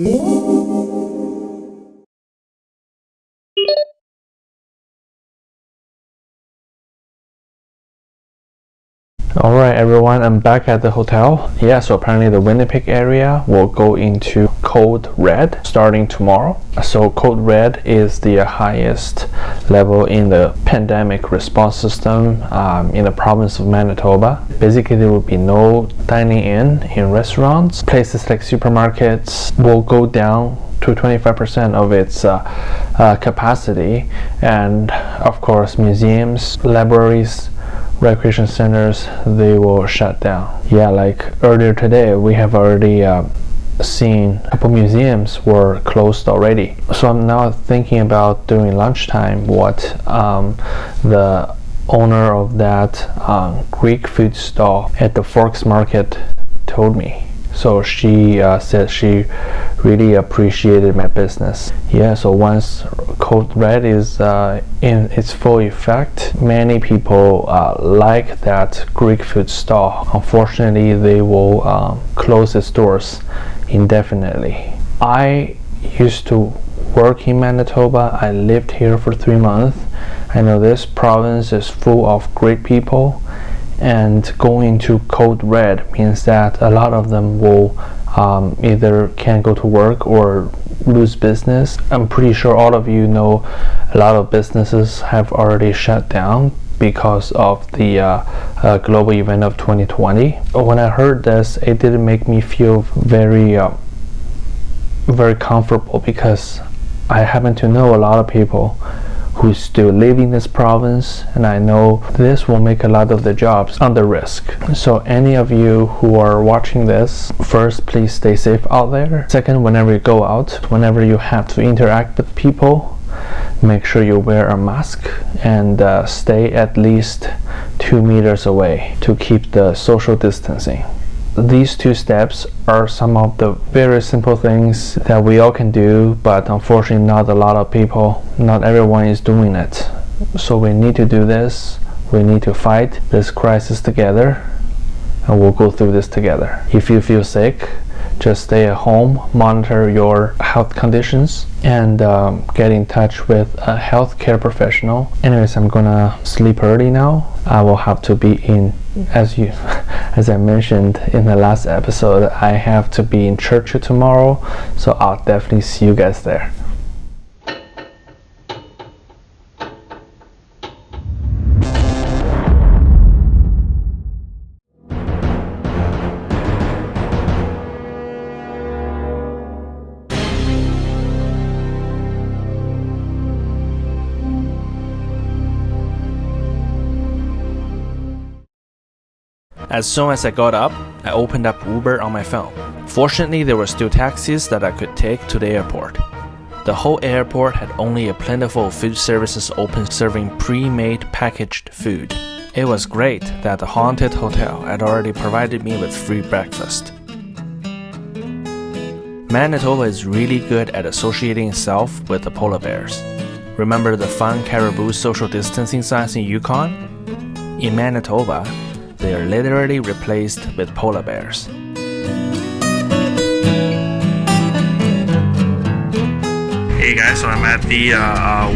Alright everyone, I'm back at the hotel. Yeah, so apparently the Winnipeg area will go into code red starting tomorrow. So code red is the highest level in the pandemic response system in the province of Manitoba. Basically there will be no dining in restaurants. Places like supermarkets will go down to 25% of its capacity, and of course museums, libraries, recreation centers, they will shut down. Yeah, like earlier today we have already seen a couple museums were closed already. So I'm now thinking about during lunchtime what the owner of that Greek food stall at the Forks Market told me. So she said she really appreciated my business. Yeah, so once code red is in its full effect, many people like that Greek food stall. Unfortunately, they will close its doors indefinitely. I used to work in Manitoba. I lived here for 3 months. I know this province is full of great people, and going to code red means that a lot of them will either can't go to work or lose business. I'm pretty sure all of you know a lot of businesses have already shut down because of the global event of 2020. When I heard this, it didn't make me feel very comfortable, because I happen to know a lot of people who still live in this province, and I know this will make a lot of the jobs under risk. So any of you who are watching this, first, please stay safe out there. Second, whenever you go out, whenever you have to interact with people, make sure you wear a mask and stay at least 2 meters away to keep the social distancing. These 2 steps are some of the very simple things that we all can do, but unfortunately not a lot of people, not everyone is doing it. So we need to do this. We need to fight this crisis together, and we'll go through this together. If you feel sick, just stay at home, monitor your health conditions, and get in touch with a healthcare professional. Anyways, I'm gonna sleep early now. I will have to be in, as I mentioned in the last episode, I have to be in Churchill tomorrow, so I'll definitely see you guys there. As soon as I got up, I opened up Uber on my phone. Fortunately, there were still taxis that I could take to the airport. The whole airport had only a plentiful food services open serving pre-made packaged food. It was great that the haunted hotel had already provided me with free breakfast. Manitoba is really good at associating itself with the polar bears. Remember the fun caribou social distancing signs in Yukon? In Manitoba, they are literally replaced with polar bears. Hey guys, so I'm at the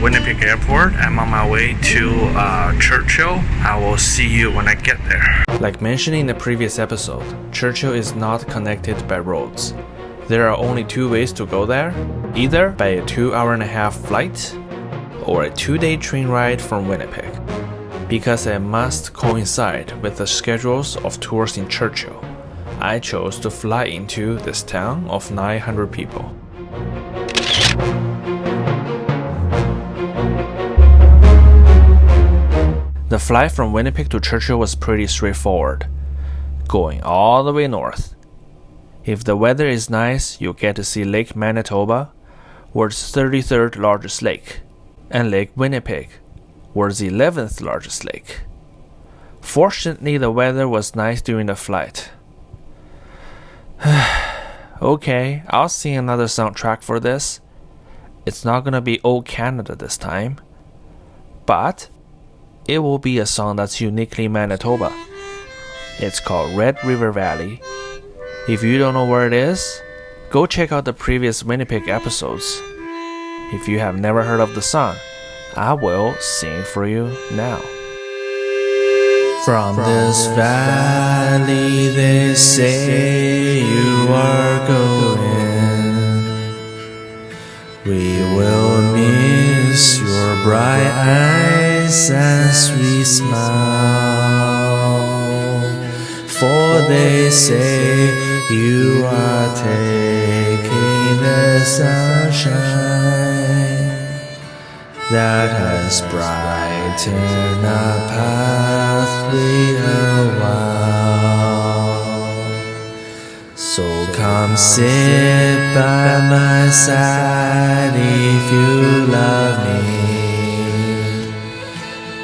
Winnipeg airport. I'm on my way to Churchill. I will see you when I get there. Like mentioned in the previous episode, Churchill is not connected by roads. There are only 2 ways to go there, either by a 2.5-hour flight or a 2-day train ride from Winnipeg. Because it must coincide with the schedules of tours in Churchill, I chose to fly into this town of 900 people. The flight from Winnipeg to Churchill was pretty straightforward, going all the way north. If the weather is nice, you'll get to see Lake Manitoba, world's 33rd largest lake, and Lake Winnipeg, was the 11th largest lake. Fortunately, the weather was nice during the flight. Okay, I'll sing another soundtrack for this. It's not gonna be Old Canada this time, but it will be a song that's uniquely Manitoba. It's called Red River Valley. If you don't know where it is, Go check out the previous Winnipeg episodes. If you have never heard of the song, I will sing for you now. From this valley they say you are going. We will miss your bright eyes and sweet smile. For they say you are taking the sunshine that has brightened our pathway a while. So come sit by my side if you love me.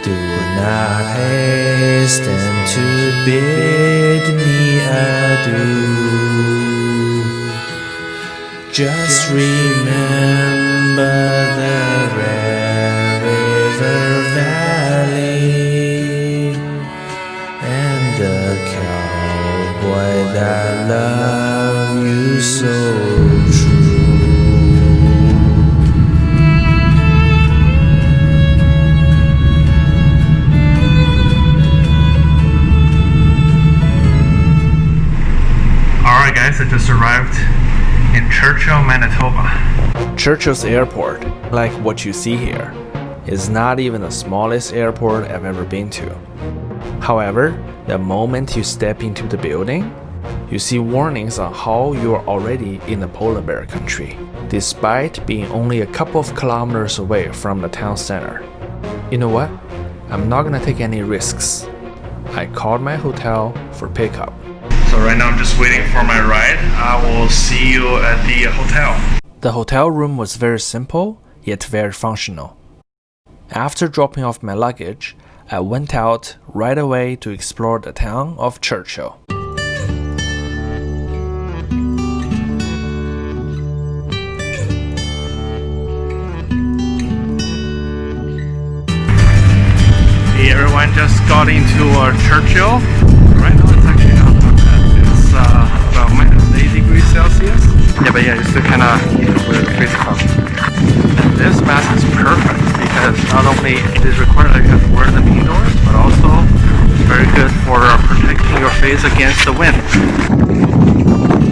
Do not hasten to bid me adieu. Just remember the Red River Valley and the cowboy that loved you so true. Alright guys, I just arrived in Churchill, Manitoba. Churchill's airport, like what you see here, is not even the smallest airport I've ever been to. However, the moment you step into the building, you see warnings on how you are already in the polar bear country, despite being only a couple of kilometers away from the town center. You know what? I'm not gonna take any risks. I called my hotel for pickup. So right now I'm just waiting for my ride. I will see you at the hotel. The hotel room was very simple, yet very functional. After dropping off my luggage, I went out right away to explore the town of Churchill. Hey everyone, just got into Churchill. Right now it's actually not that bad. It's about -8 degrees Celsius. Yeah, but you still kind of wear the face cloth. And this mask is perfect because not only it is required that you have to wear them indoors, but also it's very good for protecting your face against the wind.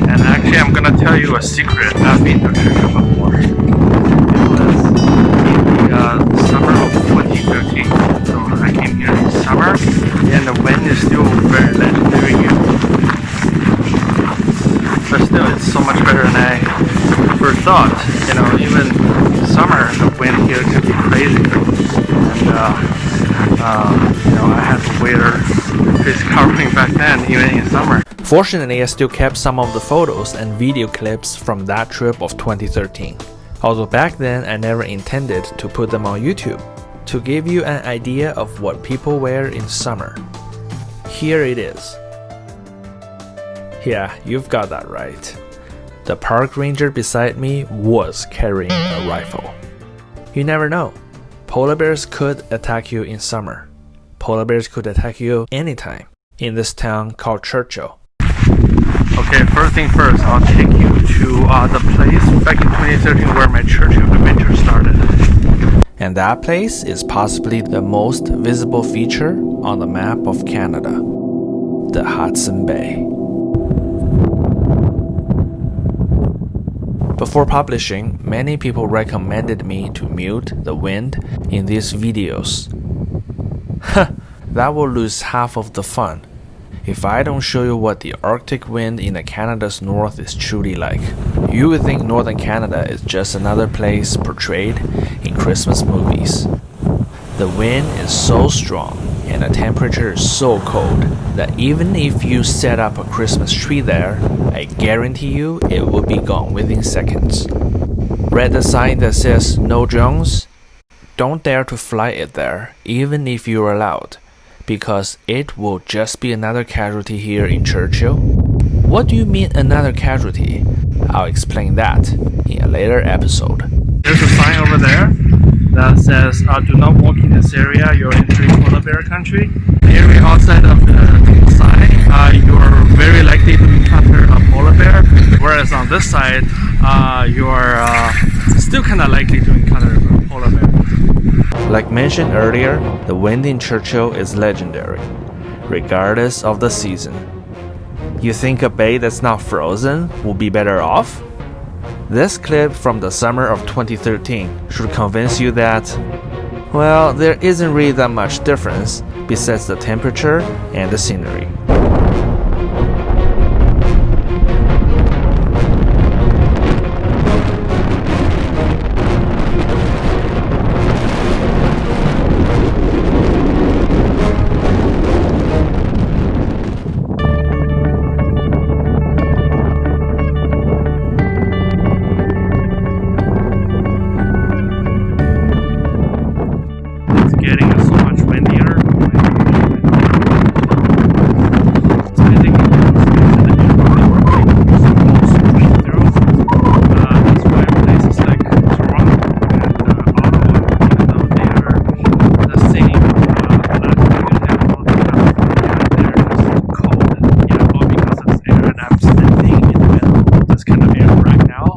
And actually, I'm gonna tell you a secret. I've been to Churchill before. It was in the summer of 2013. So I came here in summer, and the wind is still very legendary here. But still, it's so much better than I first thought. You know, even summer, the wind here could be crazy. And, you know, I had to wear face covering back then, even in summer. Fortunately, I still kept some of the photos and video clips from that trip of 2013. Although back then, I never intended to put them on YouTube. To give you an idea of what people wear in summer, here it is. Yeah, you've got that right. The park ranger beside me was carrying a rifle. You never know. Polar bears could attack you in summer. Polar bears could attack you anytime in this town called Churchill. Okay, first thing first, I'll take you to the place back in 2013 where my Churchill adventure started. And that place is possibly the most visible feature on the map of Canada, the Hudson Bay. Before publishing, many people recommended me to mute the wind in these videos. That will lose half of the fun if I don't show you what the Arctic wind in Canada's north is truly like. You would think northern Canada is just another place portrayed in Christmas movies. The wind is so strong and the temperature is so cold that even if you set up a Christmas tree there, I guarantee you it will be gone within seconds. Read the sign that says "No drones"? Don't dare to fly it there, even if you're allowed, because it will just be another casualty here in Churchill. What do you mean another casualty? I'll explain that in a later episode. There's a sign over there that says, do not walk in this area, you're entering polar bear country. The area outside of the sign, you're very likely to encounter a polar bear, whereas on this side, you are still kind of likely to encounter a polar bear. Like mentioned earlier, the wind in Churchill is legendary, regardless of the season. You think a bay that's not frozen will be better off? This clip from the summer of 2013 should convince you that, well, there isn't really that much difference besides the temperature and the scenery. Getting so much windier. That's why places like Toronto and Ottawa, even though they are the same latitude they're just cold, all because it's air, and I'm standing in the middle of this kind of air right now.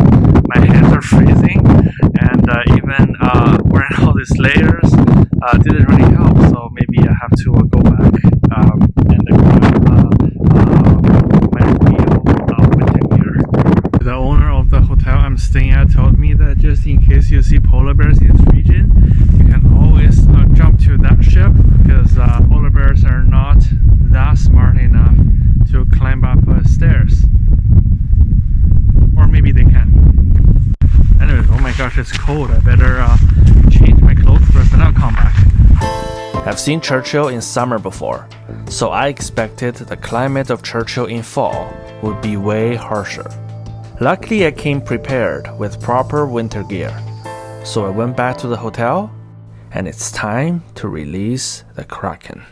My hands are freezing, and even wearing all these layers didn't really help, so maybe I have to go back and grab my real winter gear. The owner of the hotel I'm staying at told me that just in case you see polar bears in this region, you can always jump to that ship, because polar bears are not that smart enough to climb up stairs. Or maybe they can. Anyway, oh my gosh, it's cold. I better change my clothes first and I'll come back. I've seen Churchill in summer before, so I expected the climate of Churchill in fall would be way harsher. Luckily, I came prepared with proper winter gear, so I went back to the hotel, and it's time to release the Kraken.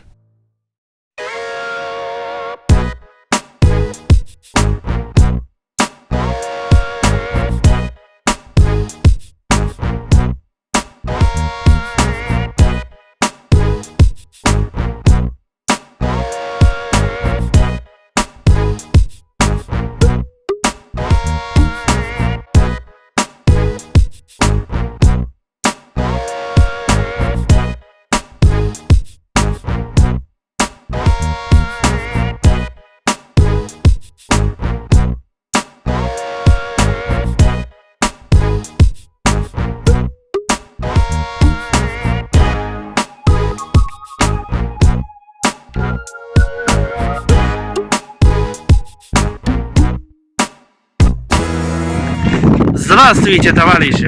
Здравствуйте, товарищи!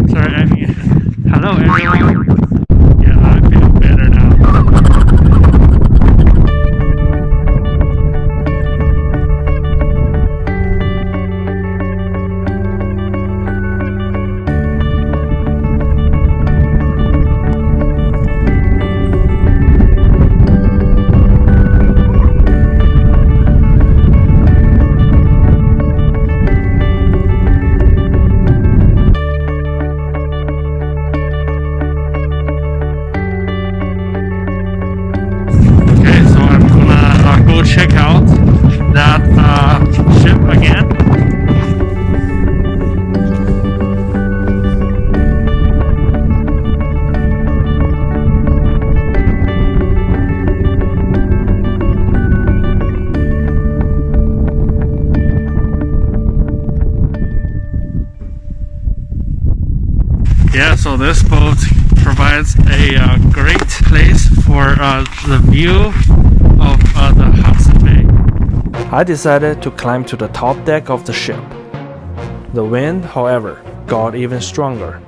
Sorry, I mean, hello everyone. Yeah, I feel better now. Check out that ship again. Yeah, so this boat provides a great place for the view of the Hudson Bay. I decided to climb to the top deck of the ship. The wind, however, got even stronger.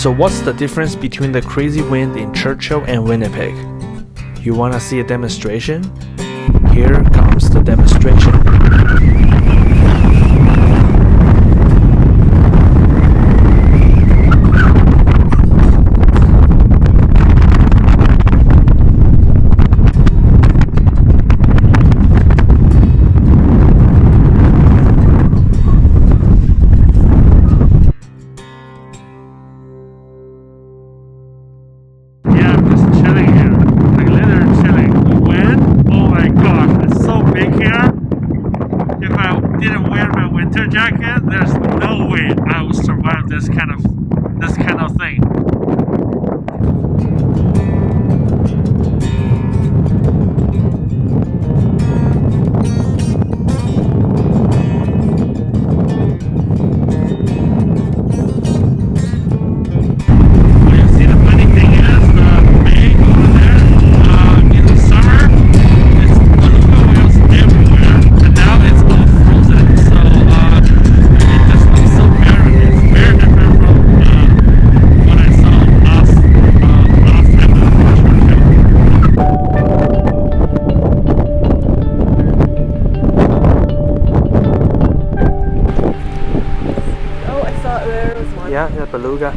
So what's the difference between the crazy wind in Churchill and Winnipeg? You wanna see a demonstration? Here comes the demonstration. this kind of thing. Yeah, beluga.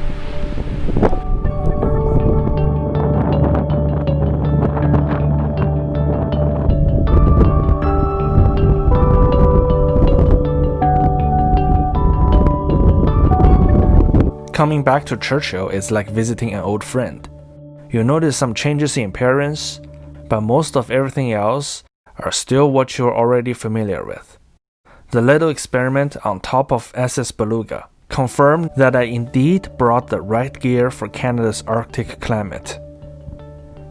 Coming back to Churchill is like visiting an old friend. You'll notice some changes in appearance, but most of everything else are still what you're already familiar with. The little experiment on top of SS Beluga confirmed that I indeed brought the right gear for Canada's Arctic climate.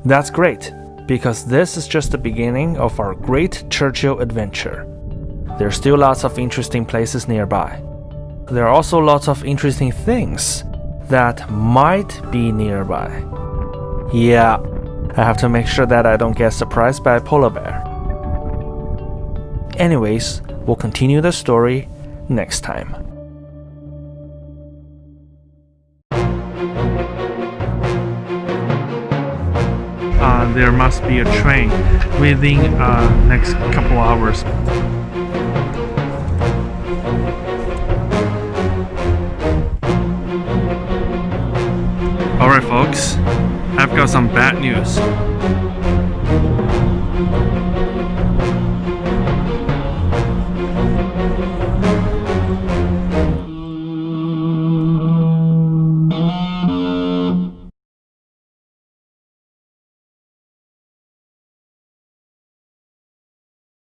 That's great, because this is just the beginning of our great Churchill adventure. There are still lots of interesting places nearby. There are also lots of interesting things that might be nearby. Yeah, I have to make sure that I don't get surprised by a polar bear. Anyways, we'll continue the story next time. There must be a train within next couple hours. Alright folks, I've got some bad news.